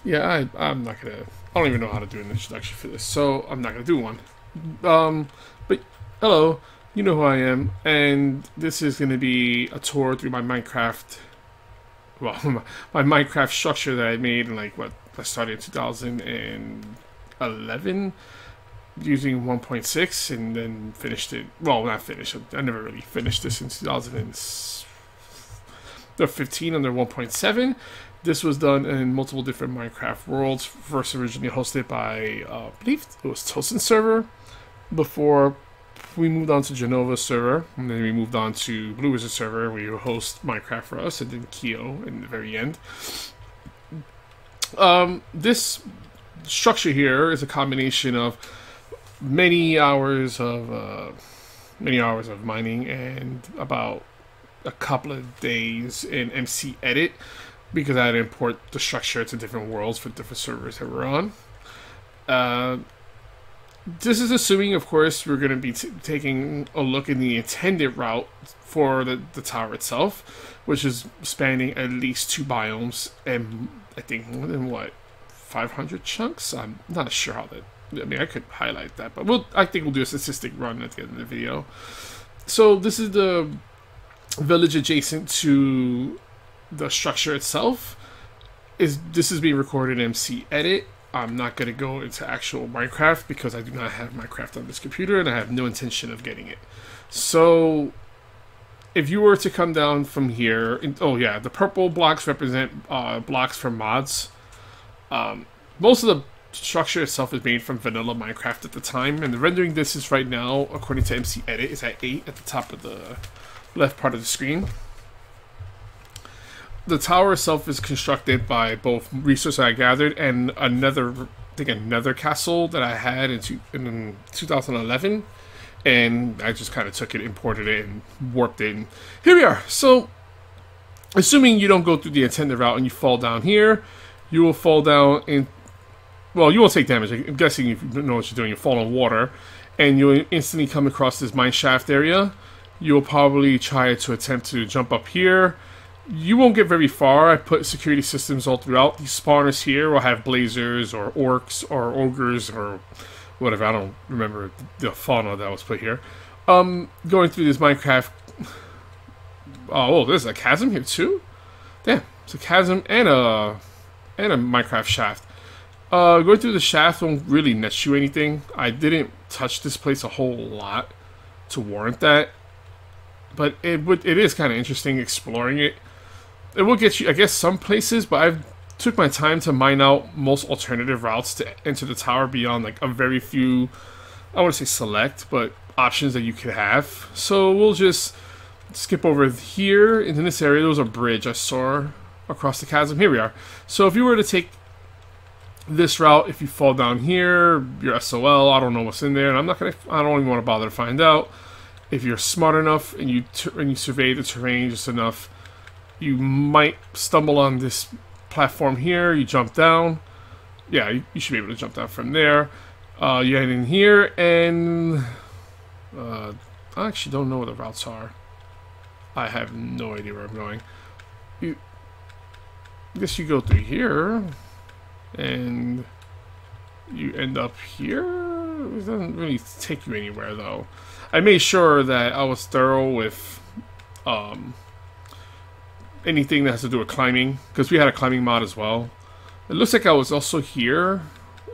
Yeah, I'm not gonna. I don't even know how to do an introduction for this, so I'm not gonna do one. But hello, you know who I am, and this is gonna be a tour through my Minecraft. Well, my Minecraft structure that I made in like what I started in 2011 using 1.6, and then finished it. Well, not finished. I never really finished this in 2015 under 1.7. This was done in multiple different Minecraft worlds. First, originally hosted by, I believe it was Tosin server. Before we moved on to Genova server, and then we moved on to Blue Wizard server, where you host Minecraft for us, and then Keo in the very end. This structure here is a combination of many hours of mining and about a couple of days in MC Edit, because I had to import the structure to different worlds for different servers that we're on. This is assuming, of course, we're going to be taking a look in the intended route for the tower itself, which is spanning at least 2 biomes, and I think more than, what, 500 chunks? I'm not sure how that... I mean, I could highlight that, but I think we'll do a statistic run at the end of the video. So this is the village adjacent to the structure itself. This is being recorded in MC Edit. I'm not going to go into actual Minecraft because I do not have Minecraft on this computer, and I have no intention of getting it. So if you were to come down from here, oh yeah, the purple blocks represent blocks from mods. Most of the structure itself is made from vanilla Minecraft at the time, and the rendering distance right now, according to MC Edit, is at 8 at the top of the left part of the screen. The tower itself is constructed by both resources I gathered and another castle that I had in 2011, and I just kind of took it, imported it, and warped it, and here we are. So, assuming you don't go through the intended route and you fall down here, you will fall down in... Well, you won't take damage. I'm guessing if you know what you're doing, you'll fall in water, and you'll instantly come across this mine shaft area. You'll probably try to attempt to jump up here. You won't get very far. I put security systems all throughout. These spawners here will have blazers or orcs or ogres or whatever. I don't remember the fauna that was put here. Going through this Minecraft... Oh, there's a chasm here too? Damn, it's a chasm and a Minecraft shaft. Going through the shaft won't really net you anything. I didn't touch this place a whole lot to warrant that. But it is kind of interesting exploring it. It will get you, I guess, some places, but I've took my time to mine out most alternative routes to enter the tower beyond like a very few, I want to say select, but options that you could have. So we'll just skip over here. In this area, there was a bridge I saw across the chasm. Here we are. So if you were to take this route, if you fall down here, you're SOL. I don't know what's in there, and I don't even want to bother to find out. If you're smart enough and you survey the terrain just enough, you might stumble on this platform here. You jump down. Yeah, you should be able to jump down from there. You head in here, and I actually don't know where the routes are. I have no idea where I'm going. I guess you go through here, and you end up here. It doesn't really take you anywhere, though. I made sure that I was thorough with anything that has to do with climbing, because we had a climbing mod as well. It looks like I was also here.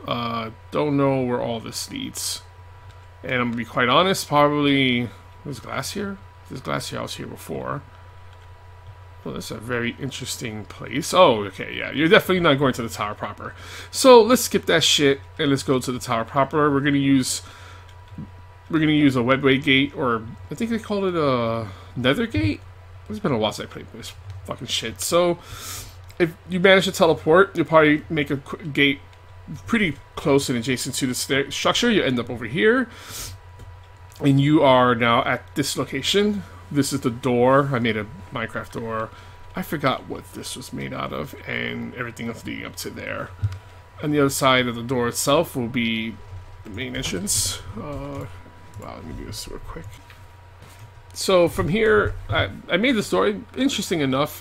Don't know where all this leads. And I'm gonna be quite honest, probably... There's glass here? There's glass here. I was here before. Well, that's a very interesting place. Oh, okay, yeah. You're definitely not going to the tower proper. So let's skip that shit and let's go to the tower proper. We're gonna use a webway gate, or I think they call it a nether gate. It's been a while since I played this fucking shit. So if you manage to teleport, you'll probably make a gate pretty close and adjacent to the structure. You end up over here, and you are now at this location. This is the door. I made a Minecraft door. I forgot what this was made out of, and everything else leading up to there. And the other side of the door itself will be the main entrance. Wow, let me do this real quick. So from here, I made this door. Interesting enough,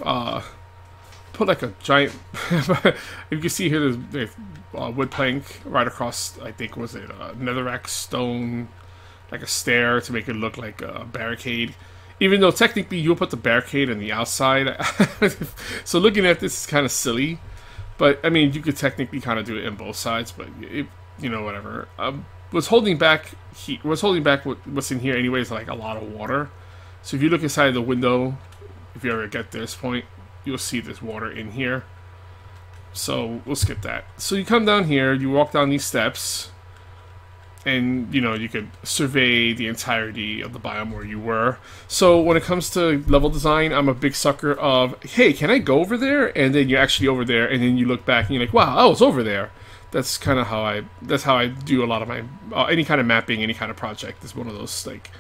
put put like a giant. You can see here there's wood plank right across. I think was it netherrack stone, like a stair to make it look like a barricade. Even though technically you'll put the barricade on the outside. So looking at this is kind of silly. But, I mean, you could technically kind of do it in both sides. But, you know, whatever. What's holding back what's in here anyway is like a lot of water. So if you look inside the window, if you ever get to this point, you'll see there's water in here. So we'll skip that. So you come down here, you walk down these steps. And, you know, you could survey the entirety of the biome where you were. So when it comes to level design, I'm a big sucker of, hey, can I go over there? And then you're actually over there, and then you look back and you're like, wow, I was over there. That's kind of how I do a lot of my, any kind of mapping, any kind of project is one of those, like,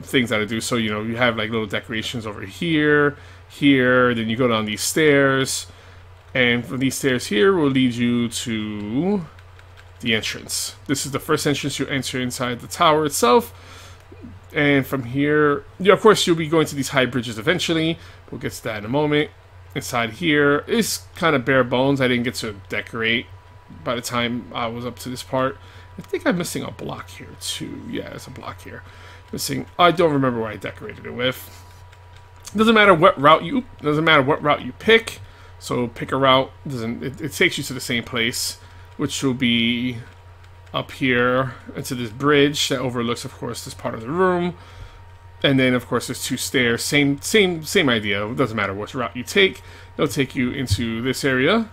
things that I do. So, you know, you have, like, little decorations over here, then you go down these stairs. And from these stairs here will lead you to the entrance. This is the first entrance you enter inside the tower itself. And from here, yeah, of course, you'll be going to these high bridges eventually. We'll get to that in a moment. Inside here is kind of bare bones. I didn't get to decorate by the time I was up to this part. I think I'm missing a block here too. Yeah, there's a block here. Missing. I don't remember what I decorated it with. Doesn't matter what route you pick. So pick a route. It takes you to the same place, which will be up here into this bridge that overlooks, of course, this part of the room. And then, of course, there's two stairs. Same idea. It doesn't matter which route you take. They'll take you into this area.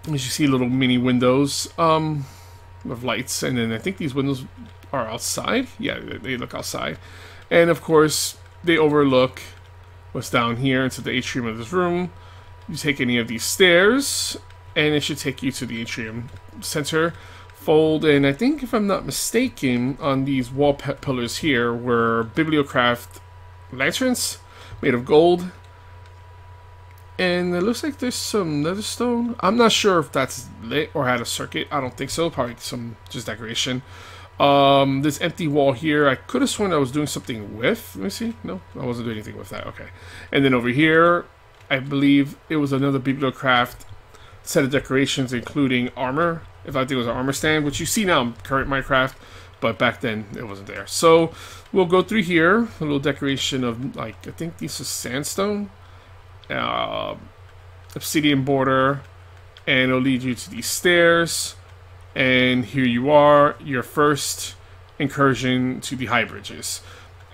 As you see, little mini windows with lights. And then I think these windows are outside. Yeah, they look outside. And, of course, they overlook what's down here into the atrium of this room. You take any of these stairs, and it should take you to the atrium center fold. And I think, if I'm not mistaken, on these wall pillars here were bibliocraft lanterns made of gold. And it looks like there's some nether stone. I'm not sure if that's lit or had a circuit. I don't think so. Probably some just decoration. This empty wall here, I could have sworn I was doing something with. Let me see. No, I wasn't doing anything with that. Okay. And then over here, I believe it was another bibliocraft set of decorations, including armor. If I think it was an armor stand, which you see now in current Minecraft, but back then it wasn't there. So we'll go through here. A little decoration of, like, I think this is sandstone, obsidian border, and it'll lead you to these stairs. And here you are, your first incursion to the high bridges.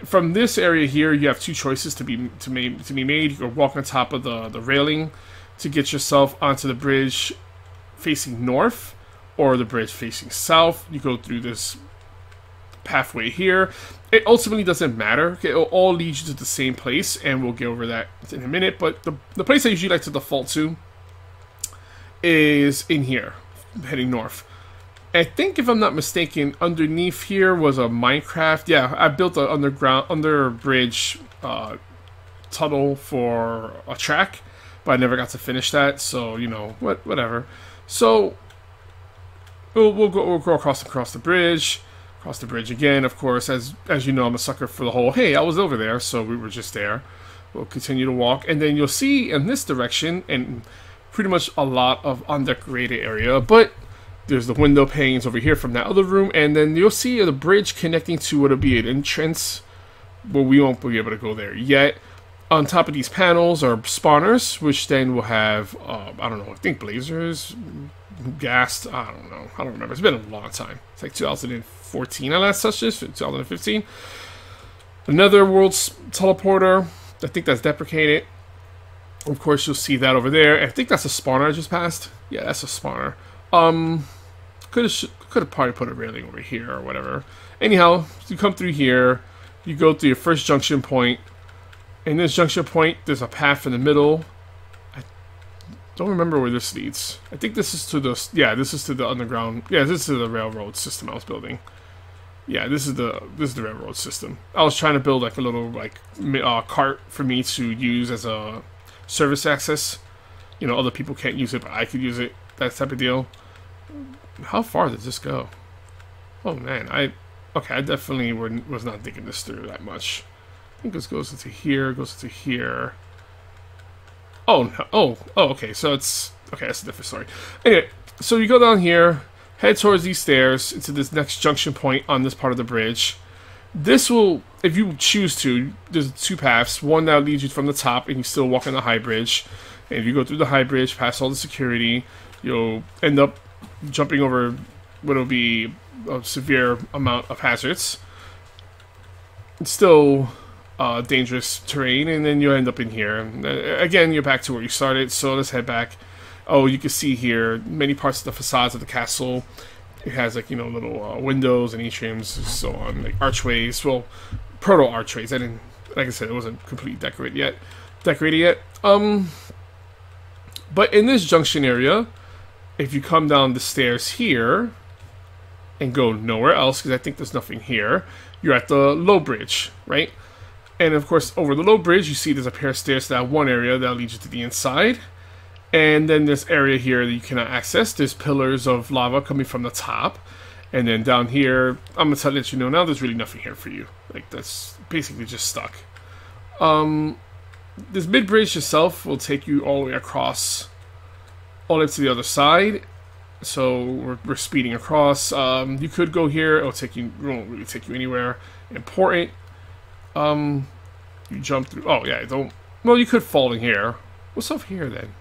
From this area here, you have two choices to be made. You can walk on top of the railing to get yourself onto the bridge facing north, or the bridge facing south. You go through this pathway here. It ultimately doesn't matter. Okay, it'll all lead you to the same place, and we'll get over that in a minute. But the place I usually like to default to is in here, heading north. I think, if I'm not mistaken, underneath here was a Minecraft. Yeah, I built an under bridge tunnel for a track, but I never got to finish that. So, you know, whatever. So we'll go across the bridge. Cross the bridge again, of course. As you know, I'm a sucker for the whole, hey, I was over there, so we were just there. We'll continue to walk, and then you'll see in this direction, and pretty much a lot of undecorated area, but there's the window panes over here from that other room, and then you'll see the bridge connecting to what'll be an entrance, but we won't be able to go there yet. On top of these panels are spawners, which then will have, I don't know, I think blazers, gassed, I don't know, I don't remember. It's been a long time. It's like 2014 I last touched this, 2015. Another world's teleporter, I think that's deprecated. Of course, you'll see that over there. I think that's a spawner I just passed. Yeah, that's a spawner. Could have probably put a railing over here or whatever. Anyhow, you come through here, you go through your first junction point. In this junction point, there's a path in the middle. I don't remember where this leads. I think this is to the, yeah, this is to the underground. Yeah, this is to the railroad system I was building. Yeah, this is the railroad system. I was trying to build like a little like cart for me to use as a service access. You know, other people can't use it, but I could use it. That type of deal. How far does this go? Oh man, I definitely was not thinking this through that much. I think this goes into here, goes into here. Oh, no. Oh, okay. So it's... Okay, that's a different story. Anyway, so you go down here, head towards these stairs into this next junction point on this part of the bridge. This will, if you choose to, there's two paths. One that leads you from the top, and you still walk on the high bridge. And if you go through the high bridge, past all the security, you'll end up jumping over what will be a severe amount of hazards. It's still dangerous terrain, and then you'll end up in here. Again, you're back to where you started, so let's head back. Oh, you can see here many parts of the facades of the castle. It has, like, you know, little windows and atriums and so on, like archways. Well, proto archways. I didn't, like I said, it wasn't completely decorated yet. But in this junction area, if you come down the stairs here and go nowhere else, because I think there's nothing here, you're at the low bridge, right? And of course, over the low bridge, you see there's a pair of stairs to that one area that'll lead you to the inside. And then this area here that you cannot access, there's pillars of lava coming from the top. And then down here, I'm going to let you know now, there's really nothing here for you. Like, that's basically just stuck. This mid-bridge itself will take you all the way across, all the way to the other side. So we're speeding across. You could go here, it won't really take you anywhere important. You jump through, oh yeah, well, you could fall in here. What's up here then?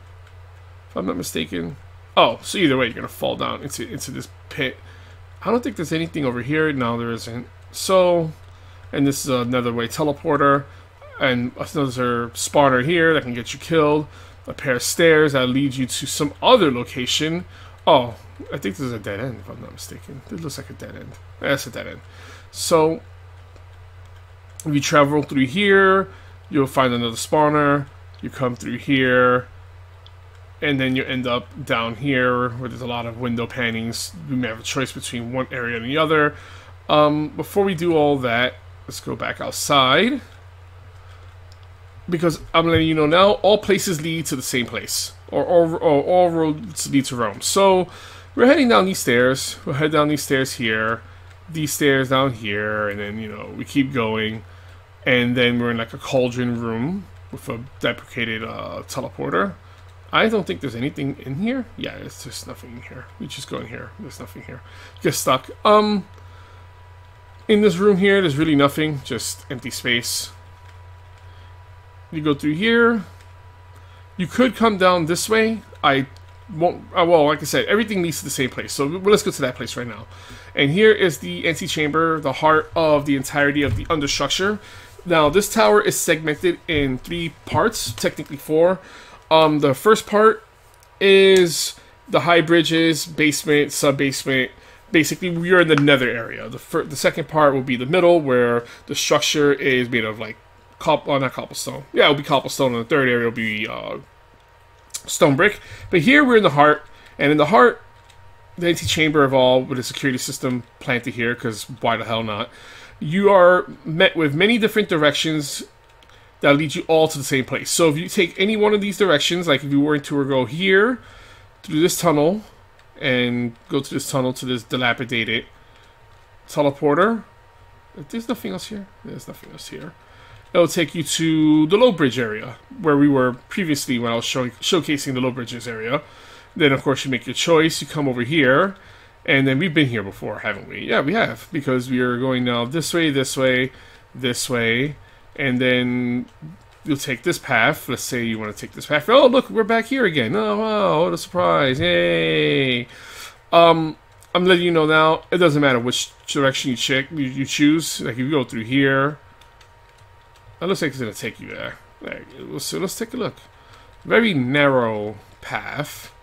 If I'm not mistaken. Oh, so either way, you're going to fall down into this pit. I don't think there's anything over here. No, there isn't. So, and this is another way teleporter. And another spawner here that can get you killed. A pair of stairs that lead you to some other location. Oh, I think this is a dead end, if I'm not mistaken. It looks like a dead end. That's a dead end. So, if you travel through here, you'll find another spawner. You come through here. And then you end up down here where there's a lot of window pannings. You may have a choice between one area and the other. Before we do all that, let's go back outside. Because I'm letting you know now, all places lead to the same place. Or all roads lead to Rome. So, we're heading down these stairs. We'll head down these stairs here. These stairs down here. And then, you know, we keep going. And then we're in like a cauldron room with a deprecated teleporter. I don't think there's anything in here. Yeah, there's just nothing in here. We just go in here. There's nothing here. Get stuck. In this room here, there's really nothing. Just empty space. You go through here. You could come down this way. I won't. Well, like I said, everything leads to the same place. So let's go to that place right now. And here is the antechamber, the heart of the entirety of the understructure. Now, this tower is segmented in 3 parts, technically 4. The first part is the high bridges, basement, sub-basement. Basically, we're in the nether area. The second part will be the middle, where the structure is made of, like, not cobblestone. Yeah, it'll be cobblestone, and the third area will be stone brick. But here we're in the heart, and in the heart, the antechamber of all, with a security system planted here, because why the hell not? You are met with many different directions that lead you all to the same place. So if you take any one of these directions, like if you were to go here, through this tunnel, and go to this tunnel to this dilapidated teleporter. There's nothing else here. There's nothing else here. It'll take you to the low bridge area, where we were previously when I was showcasing the low bridges area. Then, of course, you make your choice. You come over here, and then we've been here before, haven't we? Yeah, we have, because we are going now this way, this way, this way. And then you'll take this path. Let's say you want to take this path. Oh, look, we're back here again. Oh, wow, what a surprise. Yay. I'm letting you know now, it doesn't matter which direction you choose. Like, if you go through here, it looks like it's going to take you there. So let's take a look. Very narrow path.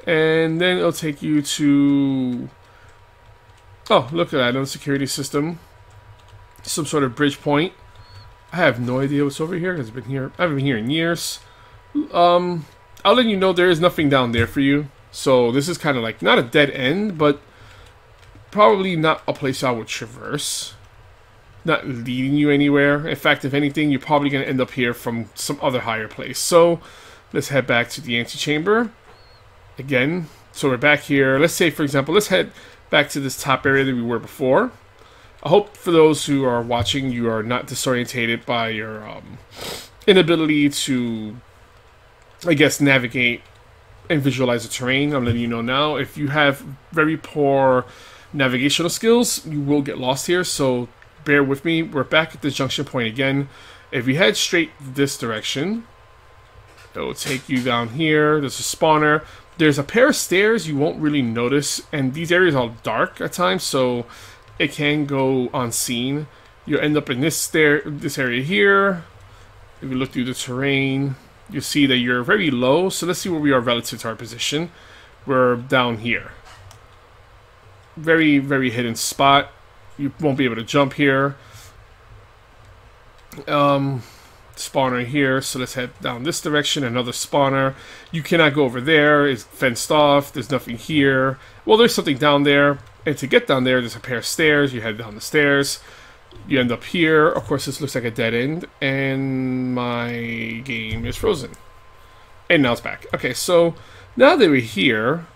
And then it'll take you to... Oh, look at that. Another security system. Some sort of bridge point. I have no idea what's over here because I haven't been here in years. I'll let you know there is nothing down there for you. So this is kind of like not a dead end, but probably not a place I would traverse. Not leading you anywhere. In fact, if anything, you're probably going to end up here from some other higher place. So let's head back to the antechamber. Again, so we're back here. Let's say, for example, let's head back to this top area that we were before. I hope for those who are watching, you are not disorientated by your inability to I guess, navigate and visualize the terrain. I'm letting you know now. If you have very poor navigational skills, you will get lost here, so bear with me. We're back at this junction point again. If you head straight this direction, it will take you down here. There's a spawner. There's a pair of stairs you won't really notice, and these areas are dark at times, so it can go unseen. You'll end up in this area here. If you look through the terrain, you see that you're very low. So let's see where we are relative to our position. We're down here. Very, very hidden spot. You won't be able to jump here. Spawner here, so let's head down this direction. Another spawner. You cannot go over there. It's fenced off. There's nothing here. Well, there's something down there. And to get down there, there's a pair of stairs. You head down the stairs. You end up here. Of course, this looks like a dead end. And my game is frozen. And now it's back. Okay, so now that we're here,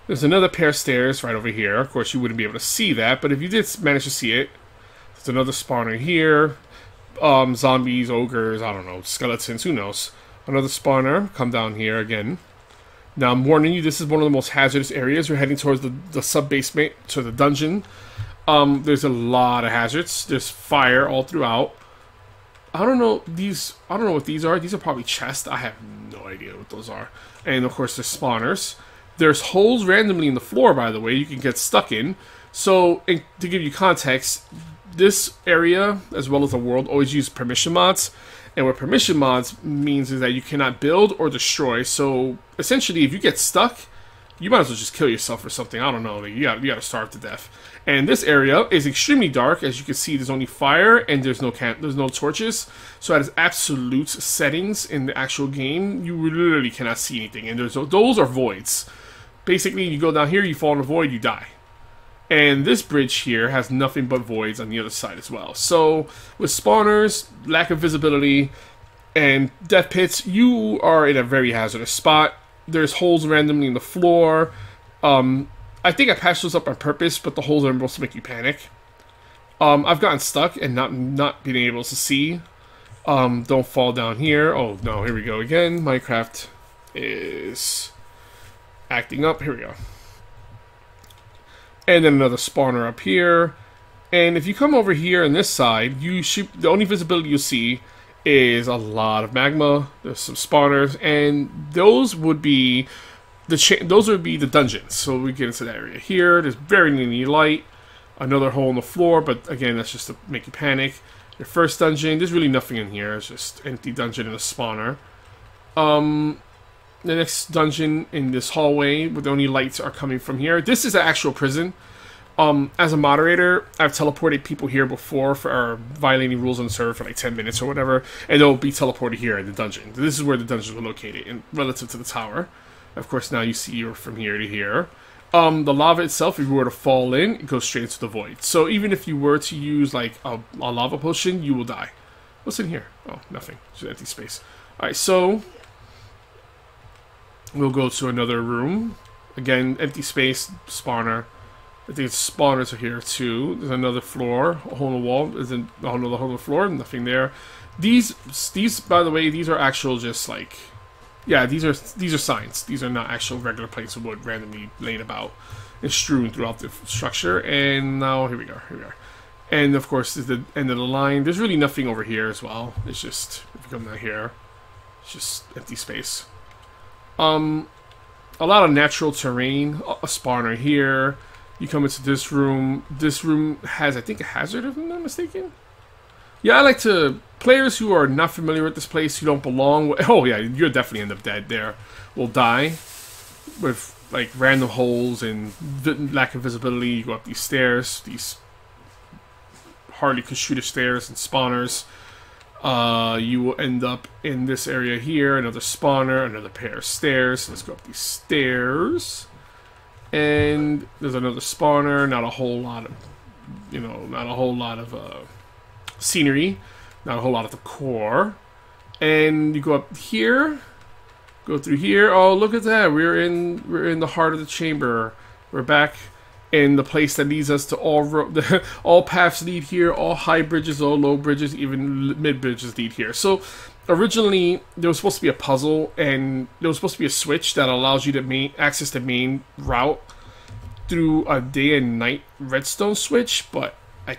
there's another pair of stairs right over here. Of course, you wouldn't be able to see that. But if you did manage to see it, there's another spawner here. Zombies, ogres, I don't know, skeletons, who knows. Another spawner, come down here again. Now I'm warning you, this is one of the most hazardous areas. We're heading towards the sub-basement, to the dungeon. There's a lot of hazards. There's fire all throughout. I don't know what these are. These are probably chests. I have no idea what those are. And of course there's spawners. There's holes randomly in the floor, by the way, you can get stuck in. So, to give you context, this area, as well as the world, always use permission mods. And what permission mods means is that you cannot build or destroy. So, essentially, if you get stuck, you might as well just kill yourself or something. I don't know. You gotta starve to death. And this area is extremely dark. As you can see, there's only fire and there's no torches. So, at its absolute settings in the actual game, you literally cannot see anything. And those are voids. Basically, you go down here, you fall in a void, you die. And this bridge here has nothing but voids on the other side as well. So, with spawners, lack of visibility, and death pits, you are in a very hazardous spot. There's holes randomly in the floor. I think I patched those up on purpose, but the holes are supposed to make you panic. I've gotten stuck and not being able to see. Don't fall down here. Oh, no, here we go again. Minecraft is acting up. Here we go. And then another spawner up here. And if you come over here on this side, the only visibility you'll see is a lot of magma. There's some spawners, and those would be the dungeons. So we get into that area here. There's very many light. Another hole in the floor, but again, that's just to make you panic. Your first dungeon, there's really nothing in here. It's just empty dungeon and a spawner. The next dungeon in this hallway, where the only lights are coming from here. This is an actual prison. As a moderator, I've teleported people here before for violating rules on the server for like 10 minutes or whatever, and they'll be teleported here in the dungeon. This is where the dungeons are located, relative to the tower. Of course, now you see you're from here to here. The lava itself, if you were to fall in, it goes straight into the void. So even if you were to use like a lava potion, you will die. What's in here? Oh, nothing. Just empty space. Alright, so we'll go to another room. Again, empty space, spawner. I think spawners are here too. There's another floor, a hole in the wall. There's another hole in the floor, nothing there. These, by the way, these are actual just like, yeah, these are signs. These are not actual regular plates of wood randomly laying about and strewn throughout the structure. And now here we are. And of course, this is the end of the line. There's really nothing over here as well. It's just, if you come down here, it's just empty space. A lot of natural terrain. A spawner here. You come into this room. This room has, I think, a hazard, if I'm not mistaken. Yeah, I like to... Players who are not familiar with this place, who don't belong... Oh, yeah, you'll definitely end up dead there. Will die with, like, random holes and lack of visibility. You go up these stairs. These hardly constructed stairs and spawners. You will end up in this area here. Another spawner. Another pair of stairs. Let's go up these stairs. And there's another spawner, not a whole lot of, scenery, not a whole lot of the core. And you go up here, go through here. Oh, look at that! We're in the heart of the chamber. We're back in the place that leads us to all paths lead here. All high bridges, all low bridges, even mid bridges lead here. So originally there was supposed to be a puzzle, and there was supposed to be a switch that allows you to access the main route through a day and night redstone switch, but I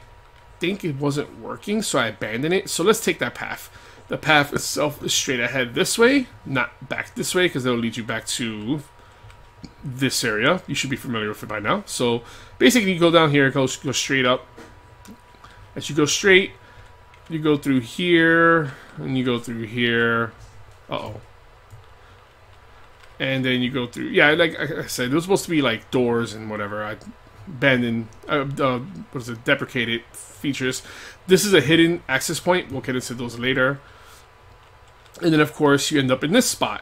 think it wasn't working, so I abandoned it. So let's take that path. The path itself is straight ahead this way, not back this way, because it'll lead you back to this area. You should be familiar with it by now. So basically you go down here, go straight up. As you go straight, you go through here, and you go through here. And then you go through, yeah, like I said, there was supposed to be like doors and whatever. I abandoned, deprecated features. This is a hidden access point. We'll get into those later. And then of course you end up in this spot.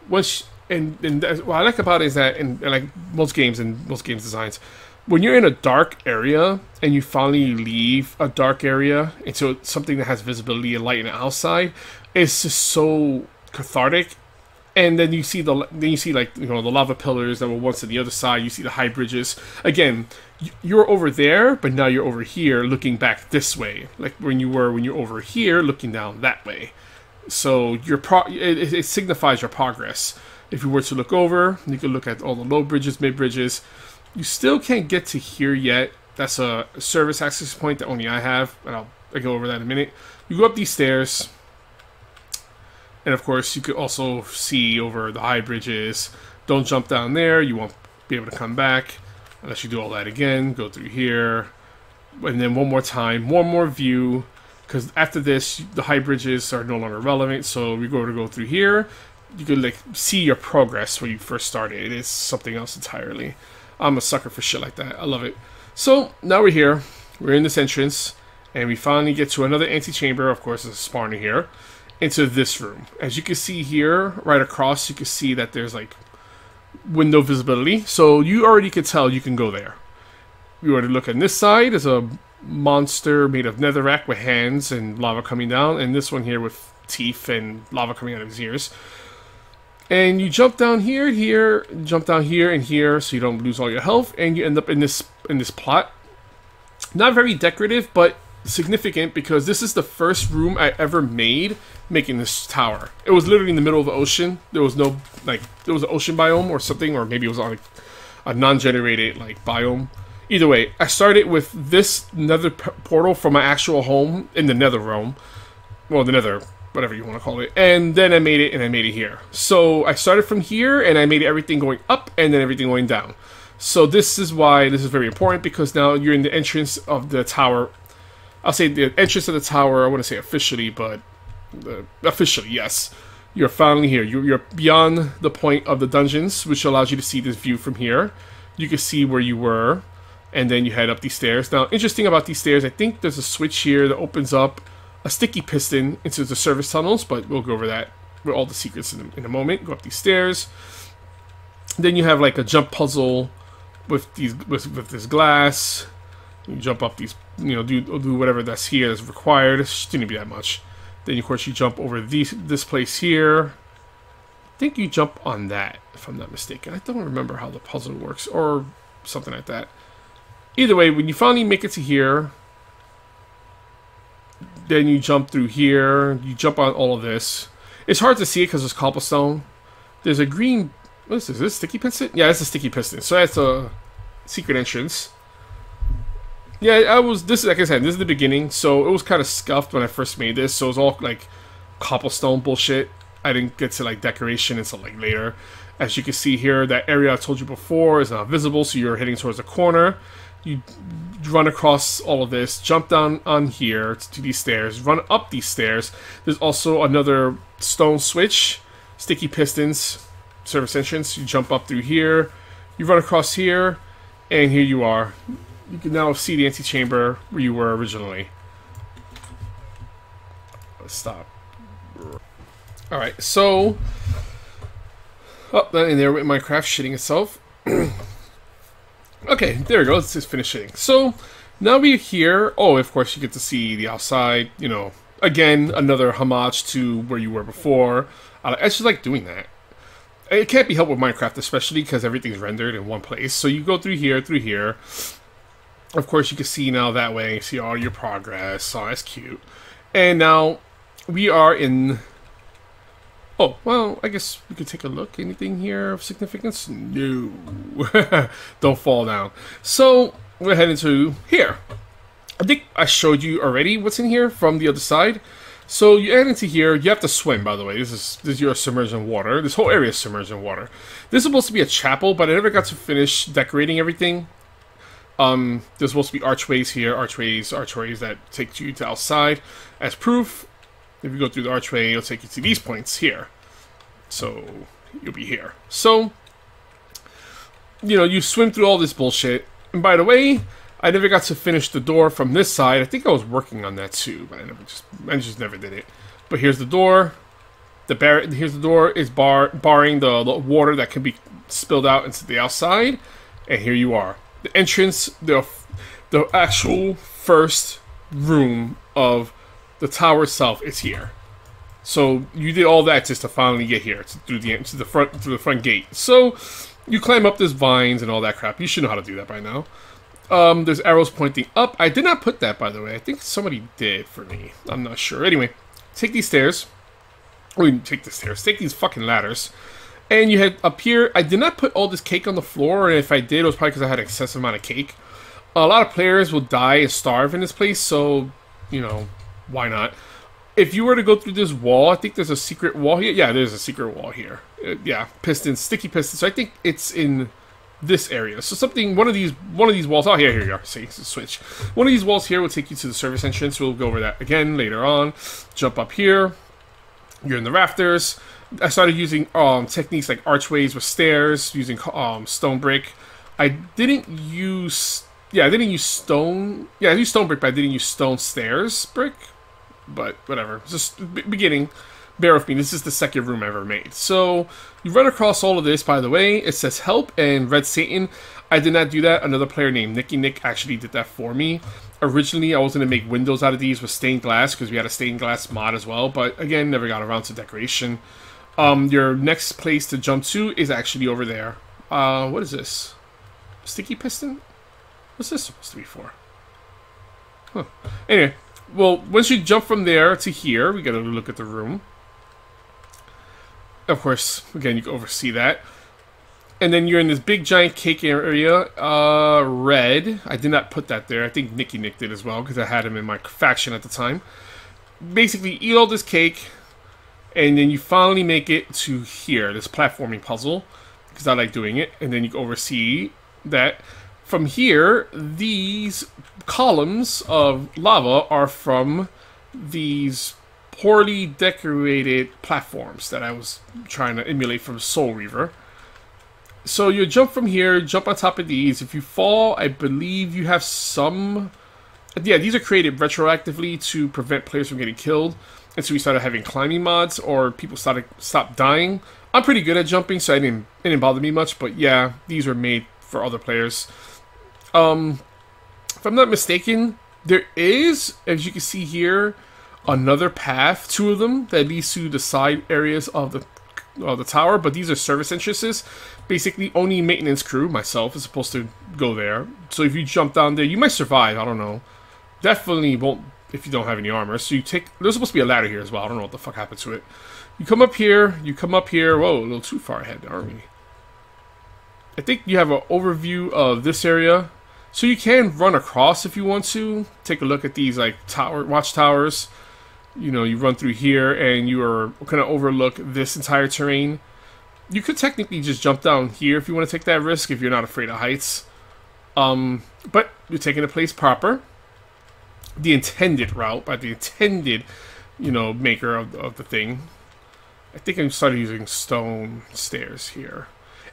What I like about it is that in like most games and most games designs, when you're in a dark area and you finally leave a dark area into something that has visibility and light on the outside, it's just so cathartic. And then you see like, you know, the lava pillars that were once on the other side. You see the high bridges. Again, you're over there, but now you're over here looking back this way, like when you're over here looking down that way. So it signifies your progress. If you were to look over, you could look at all the low bridges, mid bridges. You still can't get to here yet. That's a service access point that only I have, and I'll go over that in a minute. You go up these stairs, and of course you could also see over the high bridges. Don't jump down there, you won't be able to come back unless you do all that again. Go through here, and then one more time, one more view, because after this the high bridges are no longer relevant. So we go through here. You could like see your progress when you first started. It is something else entirely. I'm a sucker for shit like that. I love it. So now we're here. We're in this entrance, and we finally get to another antechamber. Of course, there's a spawner here. Into this room. As you can see here, right across, you can see that there's like window visibility. So you already could tell you can go there. You already look on this side. There's a monster made of netherrack with hands and lava coming down, and this one here with teeth and lava coming out of his ears. And you jump down here, jump down here and here, so you don't lose all your health, and you end up in this plot. Not very decorative, but significant, because this is the first room I ever made making this tower. It was literally in the middle of the ocean. There was no, like, there was an ocean biome or something, or maybe it was on a non-generated like biome. Either way, I started with this nether portal from my actual home in the nether realm. Well, the nether, whatever you want to call it. And then I made it here. So I started from here, and I made everything going up and then everything going down. So this is why this is very important, because now you're in the entrance of the tower. I'll say the entrance of the tower, I want to say officially, but officially, yes. You're finally here. You're beyond the point of the dungeons, which allows you to see this view from here. You can see where you were, and then you head up these stairs. Now, interesting about these stairs, I think there's a switch here that opens up a sticky piston into the service tunnels, but we'll go over that with all the secrets in a moment. Go up these stairs. Then you have like a jump puzzle with this glass. You jump up these, you know, do whatever that's here that's required. It shouldn't be that much. Then of course you jump over this place here. I think you jump on that, if I'm not mistaken. I don't remember how the puzzle works, or something like that. Either way, when you finally make it to here, then you jump through here. You jump on all of this. It's hard to see it because there's cobblestone. There's a green. What is this? Is this sticky piston? Yeah, it's a sticky piston. So that's a secret entrance. Yeah, this is, like I said, this is the beginning, so it was kind of scuffed when I first made this, so it was all like cobblestone bullshit. I didn't get to like decoration until like later. As you can see here, that area I told you before is not visible, so you're heading towards the corner. You run across all of this, jump down on here to these stairs, run up these stairs. There's also another stone switch, sticky pistons, service entrance. You jump up through here, you run across here, and here you are. You can now see the antechamber where you were originally. Stop. Alright, so... Oh, and there went Minecraft shitting itself. Okay, there we go. Let's just finish shitting. So, now we're here. Oh, of course, you get to see the outside. You know, again, another homage to where you were before. I just like doing that. It can't be helped with Minecraft, especially because everything's rendered in one place. So you go through here. Of course, you can see now that way, see all your progress. Oh, that's cute. And now we are in Oh, well, I guess we could take a look. Anything here of significance? No. Don't fall down. So, we're heading to here. I think I showed you already what's in here from the other side. So, you add into here. You have to swim, by the way. This is your submerged in water. This whole area is submerged in water. This is supposed to be a chapel, but I never got to finish decorating everything. There's supposed to be archways here. Archways that take you to outside. As proof, if you go through the archway, it'll take you to these points here. So, you'll be here. So, you know, you swim through all this bullshit. And by the way, I never got to finish the door from this side. I think I was working on that too, but I just never did it. But here's the door. Here's the door is barring the water that can be spilled out into the outside. And here you are. The entrance, the actual first room of the tower itself is here. So you did all that just to finally get here through the front gate. So you climb up these vines and all that crap. You should know how to do that by now. There's arrows pointing up. I did not put that, by the way. I think somebody did for me. I'm not sure. Anyway, take these stairs. Take these fucking ladders. And you head up here. I did not put all this cake on the floor, and if I did, it was probably because I had an excessive amount of cake. A lot of players will die and starve in this place, so, you know, why not? If you were to go through this wall, I think there's a secret wall here. Yeah, there's a secret wall here. Yeah, pistons, sticky pistons. So I think it's in this area. So one of these walls. Oh, here you are. See, it's a switch. One of these walls here will take you to the service entrance. We'll go over that again later on. Jump up here. You're in the rafters. I started using techniques like archways with stairs, using stone brick. I didn't use stone. Yeah, I used stone brick, but I didn't use stone stairs brick. But whatever. Just beginning. Bear with me. This is the second room I ever made. So you run across all of this. By the way, it says help and Red Satan. I did not do that. Another player named Nick actually did that for me. Originally, I was going to make windows out of these with stained glass because we had a stained glass mod as well. But again, never got around to decoration. Your next place to jump to is actually over there. What is this? Sticky piston? What's this supposed to be for? Huh. Anyway, well, once you jump from there to here, we got to look at the room. Of course, again, you can oversee that. And then you're in this big giant cake area. Red. I did not put that there. I think Nick did as well because I had him in my faction at the time. Basically, eat all this cake. And then you finally make it to here, this platforming puzzle, because I like doing it. And then you can oversee that. From here, these columns of lava are from these poorly decorated platforms that I was trying to emulate from Soul Reaver. So you jump from here, jump on top of these. If you fall, I believe you have some... Yeah, these are created retroactively to prevent players from getting killed. And so we started having climbing mods, or people stopped dying. I'm pretty good at jumping, so it didn't bother me much. But yeah, these were made for other players. If I'm not mistaken, there is, as you can see here, another path, two of them, that leads to the side areas of the tower. But these are service entrances. Basically, only maintenance crew, myself, is supposed to go there. So if you jump down there, you might survive. I don't know. Definitely won't if you don't have any armor. So there's supposed to be a ladder here as well. I don't know what the fuck happened to it. You come up here. Whoa, a little too far ahead, aren't we? I think you have an overview of this area. So you can run across if you want to. Take a look at these like watchtowers. You know, you run through here and you are going to overlook this entire terrain. You could technically just jump down here if you want to take that risk, if you're not afraid of heights. But you're taking the place proper. The intended route, by the intended, maker of the thing. I think I started using stone stairs here.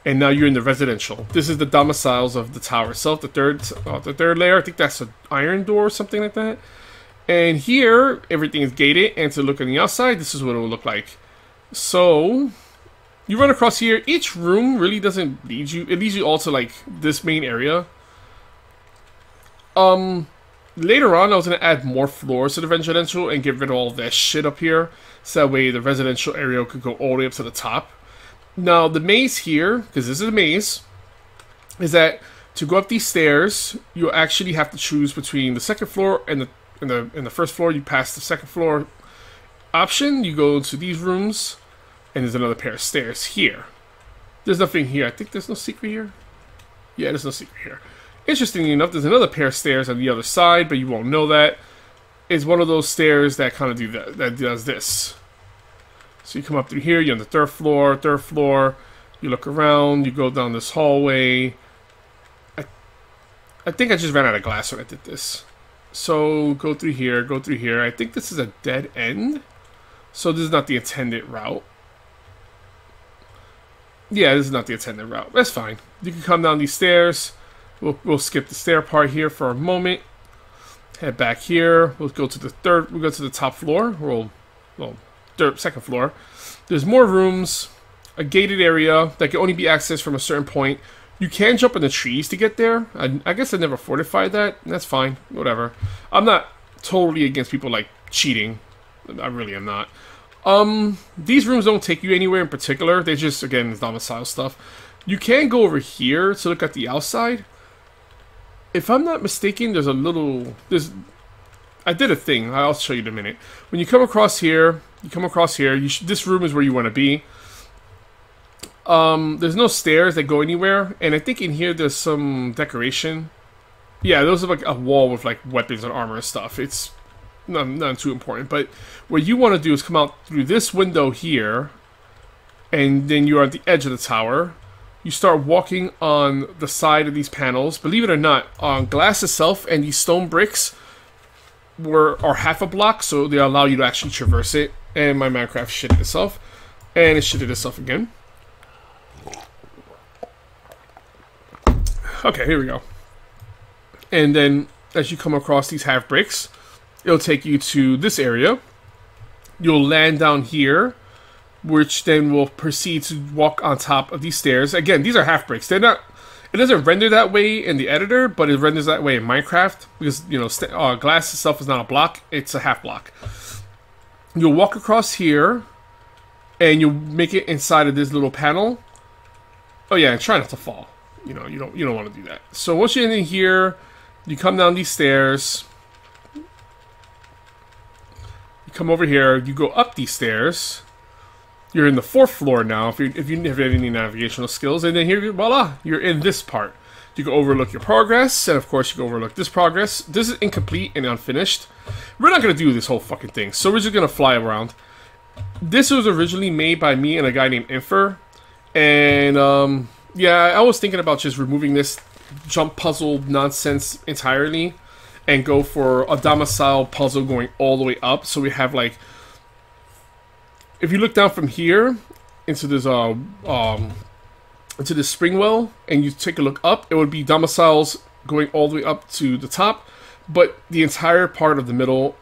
And now you're in the residential. This is the domiciles of the tower itself, the third layer. I think that's an iron door or something like that. And here, everything is gated. And to look on the outside, this is what it will look like. So, you run across here. Each room really doesn't lead you. It leads you all to, like, this main area. Later on, I was going to add more floors to the residential and get rid of all that shit up here. So that way the residential area could go all the way up to the top. Now, the maze here, because this is a maze, is that to go up these stairs, you actually have to choose between the second floor and the first floor. You pass the second floor option, you go to these rooms, and there's another pair of stairs here. There's nothing here. I think there's no secret here. Yeah, there's no secret here. Interestingly enough, there's another pair of stairs on the other side, but you won't know that. It's one of those stairs that kind of do that does this. So you come up through here, you're on the third floor, you look around, you go down this hallway. I think I just ran out of glass when I did this. So go through here, I think this is a dead end. So this is not the intended route. Yeah, this is not the intended route. That's fine. You can come down these stairs. We'll skip the stair part here for a moment. Head back here. We'll go to the top floor. Second floor. There's more rooms, a gated area that can only be accessed from a certain point. You can jump in the trees to get there. I guess I never fortified that. That's fine. Whatever. I'm not totally against people like cheating. I really am not. These rooms don't take you anywhere in particular. They just, again, domicile stuff. You can go over here to look at the outside. If I'm not mistaken, I did a thing. I'll show you in a minute. When you come across here, this room is where you want to be. There's no stairs that go anywhere, and I think in here there's some decoration. Yeah, those are like a wall with like weapons and armor and stuff. It's not too important, but what you want to do is come out through this window here, and then you're at the edge of the tower. You start walking on the side of these panels. Believe it or not, glass itself and these stone bricks are half a block, so they allow you to actually traverse it. And my Minecraft shitted itself, and it shitted itself again. Okay, here we go. And then as you come across these half bricks, it'll take you to this area. You'll land down here, which then will proceed to walk on top of these stairs. Again, these are half bricks. They're not. It doesn't render that way in the editor, but it renders that way in Minecraft because glass itself is not a block; it's a half block. You'll walk across here, and you'll make it inside of this little panel. Oh yeah, and try not to fall. You don't want to do that. So once you're in here, you come down these stairs. You come over here. You go up these stairs. You're in the 4th floor now, if you have any navigational skills, and then here, voila, you're in this part. You can overlook your progress, and of course you can overlook this progress. This is incomplete and unfinished. We're not going to do this whole fucking thing, so we're just going to fly around. This was originally made by me and a guy named Infer, and yeah, I was thinking about just removing this jump puzzle nonsense entirely, and go for a domicile puzzle going all the way up, so we have like... If you look down from here into this spring well, and you take a look up, it would be domiciles going all the way up to the top, but the entire part of the middle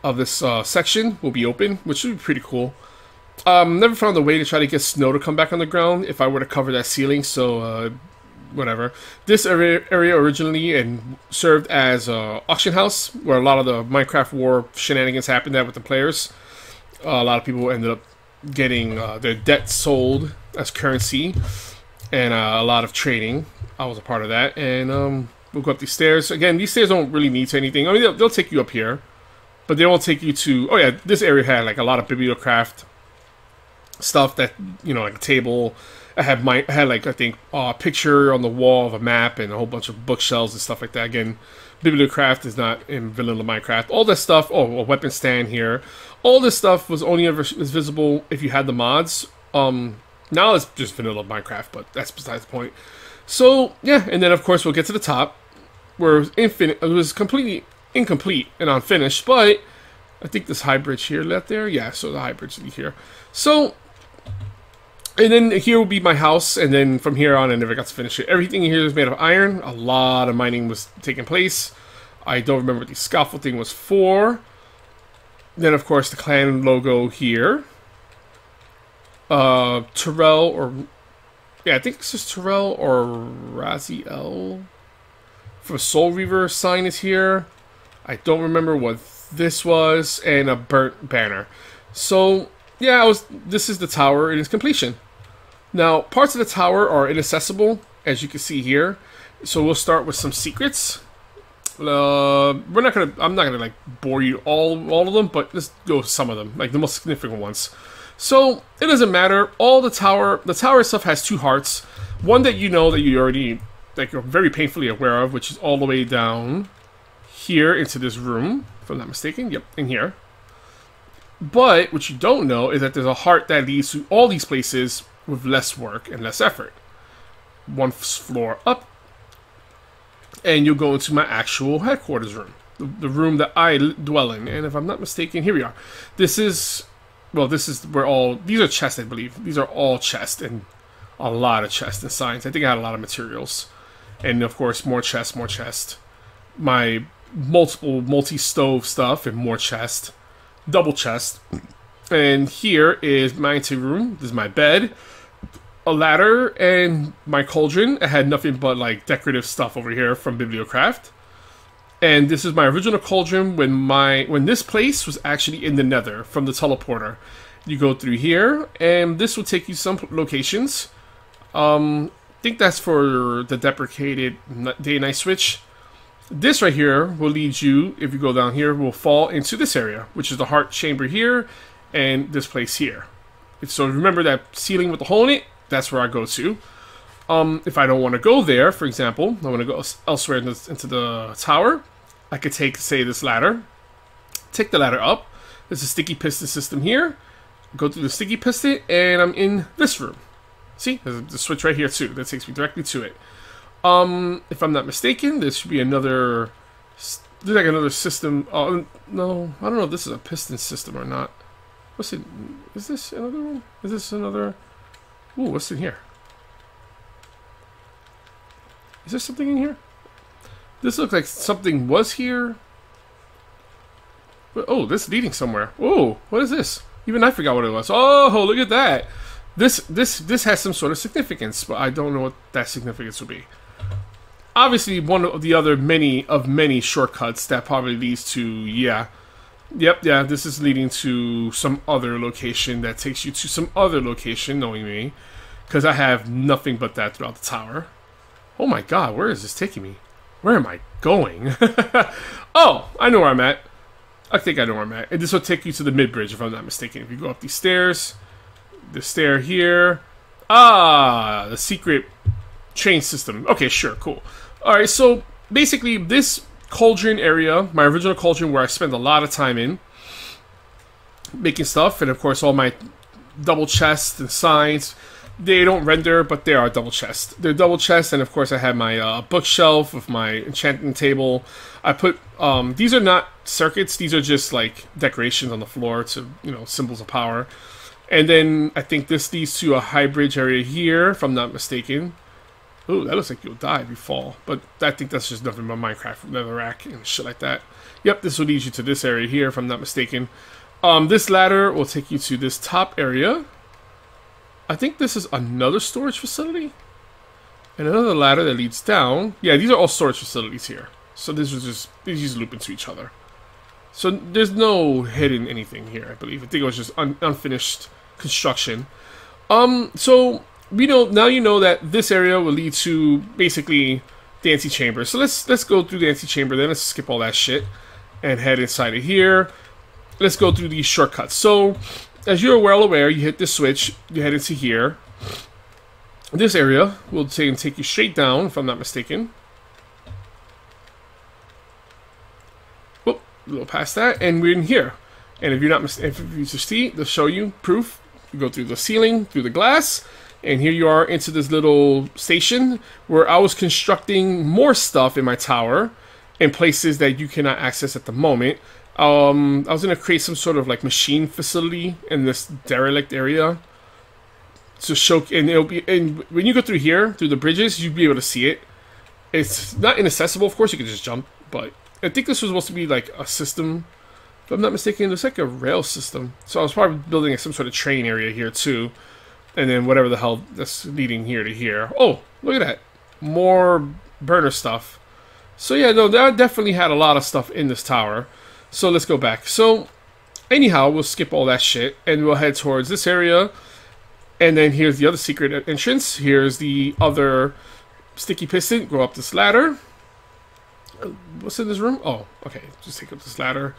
of this section will be open, which would be pretty cool. Never found a way to try to get snow to come back on the ground if I were to cover that ceiling, so whatever. This area originally and served as an auction house where a lot of the Minecraft war shenanigans happened at with the players. A lot of people ended up getting their debt sold as currency, and a lot of trading. I was a part of that, and we'll go up these stairs. Again, these stairs don't really lead to anything. I mean, they'll take you up here, but they won't take you to... Oh yeah, this area had like a lot of bibliocraft stuff that, like a table. I had like, I think, a picture on the wall of a map and a whole bunch of bookshelves and stuff like that. Again, bibliocraft is not in vanilla Minecraft. All this stuff, a weapon stand here. All this stuff was only ever visible if you had the mods. Now it's just vanilla Minecraft, but that's besides the point. So, yeah, and then of course we'll get to the top, where it was completely incomplete and unfinished, but I think this high bridge here left there. Yeah, so the high bridge here. So, and then here will be my house, and then from here on I never got to finish it. Everything here is made of iron. A lot of mining was taking place. I don't remember what the scaffolding was for. Then, of course, the clan logo here. Terrell, or... Yeah, I think this is Terrell or Raziel. For Soul Reaver sign is here. I don't remember what this was. And a burnt banner. So, yeah, this is the tower in its completion. Now, parts of the tower are inaccessible, as you can see here. So we'll start with some secrets. I'm not gonna like bore you all of them, but let's go with some of them, like the most significant ones. So it doesn't matter. All the tower itself has two hearts. One that you know that you already, like, you're very painfully aware of, which is all the way down here into this room, if I'm not mistaken. Yep, in here. But what you don't know is that there's a heart that leads to all these places with less work and less effort. One floor up, and you'll go into my actual headquarters room, the room that I dwell in. And if I'm not mistaken, here we are. This is where all these are chests, I believe. These are all chests, and a lot of chests and signs. I think I had a lot of materials, and of course more chests. My multi-stove stuff and more chest, double chest. And here is my anteroom. This is my bed, a ladder, and my cauldron. I had nothing but like decorative stuff over here from Bibliocraft. And this is my original cauldron when this place was actually in the Nether from the teleporter. You go through here, and this will take you some locations. I think that's for the deprecated day-night switch. This right here will lead you, if you go down here, will fall into this area, which is the heart chamber here, and this place here. So remember that ceiling with the hole in it? That's where I go to. If I don't want to go there, for example, I want to go elsewhere into the tower, I could take, say, this ladder, take the ladder up. There's a sticky piston system here. Go through the sticky piston, and I'm in this room. See, there's a switch right here too. That takes me directly to it. If I'm not mistaken, there should be another. There's like another system. Oh no, I don't know if this is a piston system or not. What's it? Is this another one? Is this another? Ooh, what's in here? Is there something in here? This looks like something was here. But, oh, this is leading somewhere. Oh, what is this? Even I forgot what it was. Oh, look at that. This has some sort of significance, but I don't know what that significance would be. Obviously, one of the other many shortcuts that probably leads to, yeah. Yep, yeah, this is leading to some other location that takes you to some other location, knowing me. Because I have nothing but that throughout the tower. Oh my god, where is this taking me? Where am I going? Oh, I know where I'm at. I think I know where I'm at. And this will take you to the mid-bridge, if I'm not mistaken. If you go up these stairs, the stair here. Ah, the secret train system. Okay, sure, cool. Alright, so basically this cauldron area, my original cauldron where I spent a lot of time in making stuff, and of course all my double chests and signs, they don't render, but they are double chests. They're double chests, and of course I have my bookshelf with my enchanting table. I put, these are not circuits, these are just like decorations on the floor to, you know, symbols of power. And then I think this leads to a high bridge area here, if I'm not mistaken. Ooh, that looks like you'll die if you fall. But I think that's just nothing but Minecraft netherrack and shit like that. Yep, this will lead you to this area here, if I'm not mistaken. This ladder will take you to this top area. I think this is another storage facility. And another ladder that leads down. Yeah, these are all storage facilities here. So these just loop into each other. So there's no hidden anything here, I believe. I think it was just unfinished construction. So we know now, you know that this area will lead to basically the antechamber. So let's go through the antechamber, then let's skip all that shit and head inside of here. Let's go through these shortcuts. So as you're well aware, you hit this switch, you head into here. This area will take you straight down, if I'm not mistaken. Whoop, a little past that, and we're in here. And if you're not, if you see, they'll show you proof. You go through the ceiling, through the glass, and here you are into this little station where I was constructing more stuff in my tower in places that you cannot access at the moment. I was going to create some sort of like machine facility in this derelict area to show, and it'll be, and when you go through here, through the bridges, you'll be able to see it. It's not inaccessible, of course, you can just jump, but I think this was supposed to be like a system. If I'm not mistaken, it's like a rail system. So I was probably building some sort of train area here too. And then whatever the hell that's leading here to here. Oh, look at that. More burner stuff. So yeah, no, that definitely had a lot of stuff in this tower. So let's go back. So anyhow, we'll skip all that shit and we'll head towards this area. And then here's the other secret entrance. Here's the other sticky piston. Go up this ladder. What's in this room? Oh, okay. Just take up this ladder.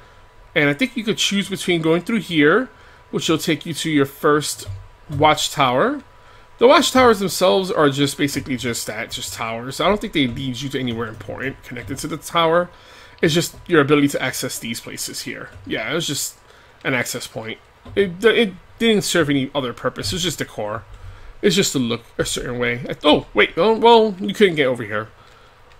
And I think you could choose between going through here, which will take you to your first watchtower. The watchtowers themselves are just basically just that, just towers. I don't think they lead you to anywhere important connected to the tower. It's just your ability to access these places here. Yeah, it was just an access point. It didn't serve any other purpose. It's just decor. It's just to look a certain way. Oh, wait. Oh, well, you couldn't get over here.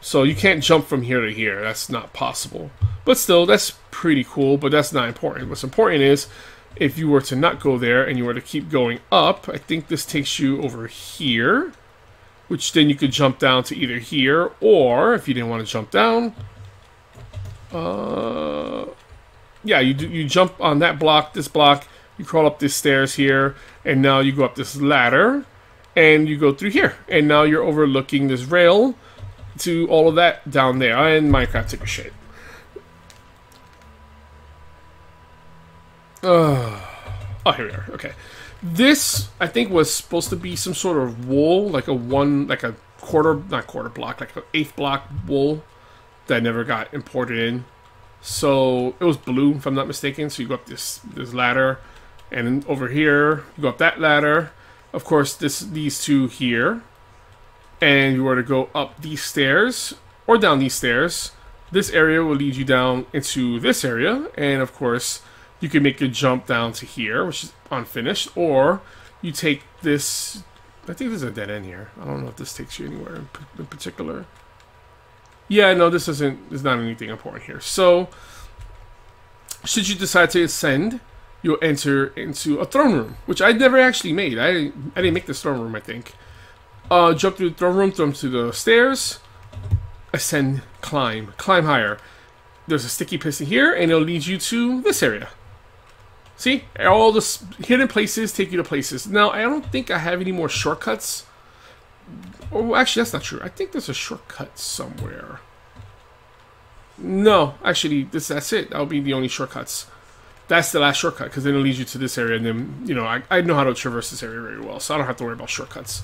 So you can't jump from here to here. That's not possible. But still, that's pretty cool, but that's not important. What's important is, if you were to not go there and you were to keep going up, I think this takes you over here, which then you could jump down to either here, or if you didn't want to jump down, yeah, you jump on that block, this block, you crawl up these stairs here, and now you go up this ladder, and you go through here, and now you're overlooking this rail to all of that down there. And Minecraft took a shit. Oh, here we are. Okay, this I think was supposed to be some sort of wool, like a quarter, not quarter block, like an eighth block wool that never got imported in. So it was blue, if I'm not mistaken. So you go up this ladder, and then over here you go up that ladder. Of course, these two here, and you were to go up these stairs or down these stairs. This area will lead you down into this area, and of course, you can make a jump down to here, which is unfinished, or you take this. I think there's a dead end here. I don't know if this takes you anywhere in particular. Yeah, no, this isn't. There's not anything important here. So, should you decide to ascend, you'll enter into a throne room, which I never actually made. I didn't make this throne room, I think. Jump through the throne room, throw to the stairs, ascend, climb higher. There's a sticky piston here, and it'll lead you to this area. See? All the hidden places take you to places. Now, I don't think I have any more shortcuts. Oh, actually, that's not true. I think there's a shortcut somewhere. No, actually, that's it. That'll be the only shortcuts. That's the last shortcut, because then it leads you to this area, and then, you know, I know how to traverse this area very well, so I don't have to worry about shortcuts.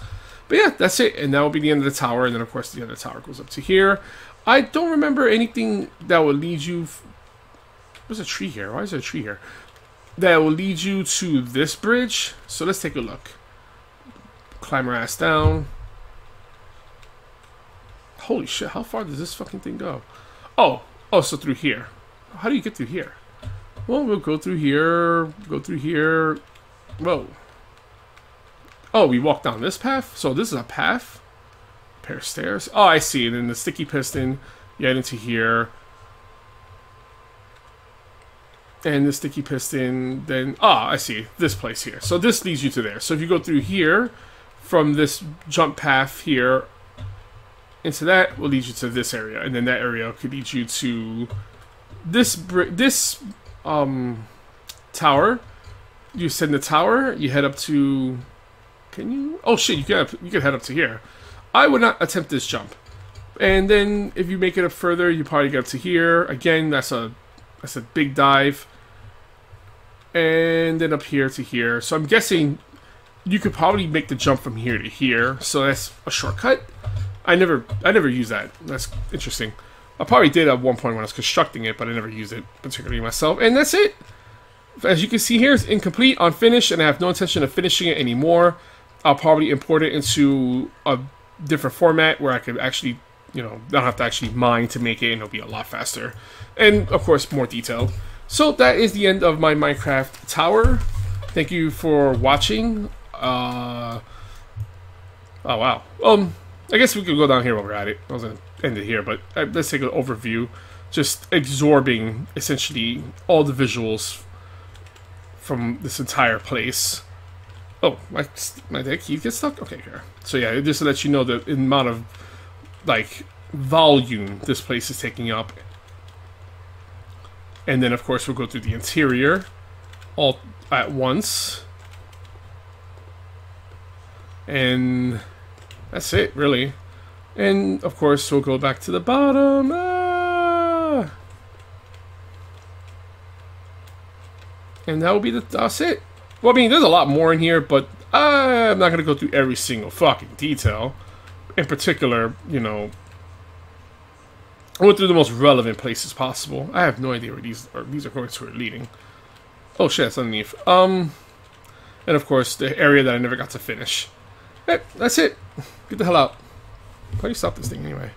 But yeah, that's it, and that will be the end of the tower, and then, of course, the end of the tower goes up to here. I don't remember anything that will lead you... There's a tree here. Why is there a tree here? That will lead you to this bridge. So let's take a look. Climb our ass down. Holy shit, how far does this fucking thing go? Oh, so through here. How do you get through here? Well, we'll go through here, Whoa. Oh, we walk down this path? So this is a path? A pair of stairs? Oh, I see. And then the sticky piston, you head into here. And the sticky piston, then... Ah, I see. This place here. So this leads you to there. So if you go through here, from this jump path here, into that will lead you to this area. And then that area could lead you to this tower. You ascend the tower, you head up to... Can you? Oh shit, you could head up to here. I would not attempt this jump. And then if you make it up further, you probably get up to here. Again, that's a big dive. And then up here to here. So I'm guessing you could probably make the jump from here to here. So that's a shortcut. I never used that. That's interesting. I probably did at one point when I was constructing it, but I never used it particularly myself. And that's it. As you can see here, it's incomplete, unfinished, and I have no intention of finishing it anymore. I'll probably import it into a different format where I could actually, you know, not have to actually mine to make it, and it'll be a lot faster. And, of course, more detailed. So, that is the end of my Minecraft tower. Thank you for watching. Oh, wow. I guess we could go down here while we're at it. I was going to end it here, but let's take an overview. Just absorbing, essentially, all the visuals from this entire place. Oh, my deck key gets stuck? Okay, here. So yeah, just to let you know the amount of, like, volume this place is taking up. And then, of course, we'll go through the interior all at once. And that's it, really. And, of course, we'll go back to the bottom. And that will be that's it. Well, I mean, there's a lot more in here, but I'm not going to go through every single fucking detail. In particular, you know, I went through the most relevant places possible. I have no idea where these are going to or leading. Oh shit, that's underneath. And of course the area that I never got to finish. Hey, that's it. Get the hell out. How do you stop this thing anyway?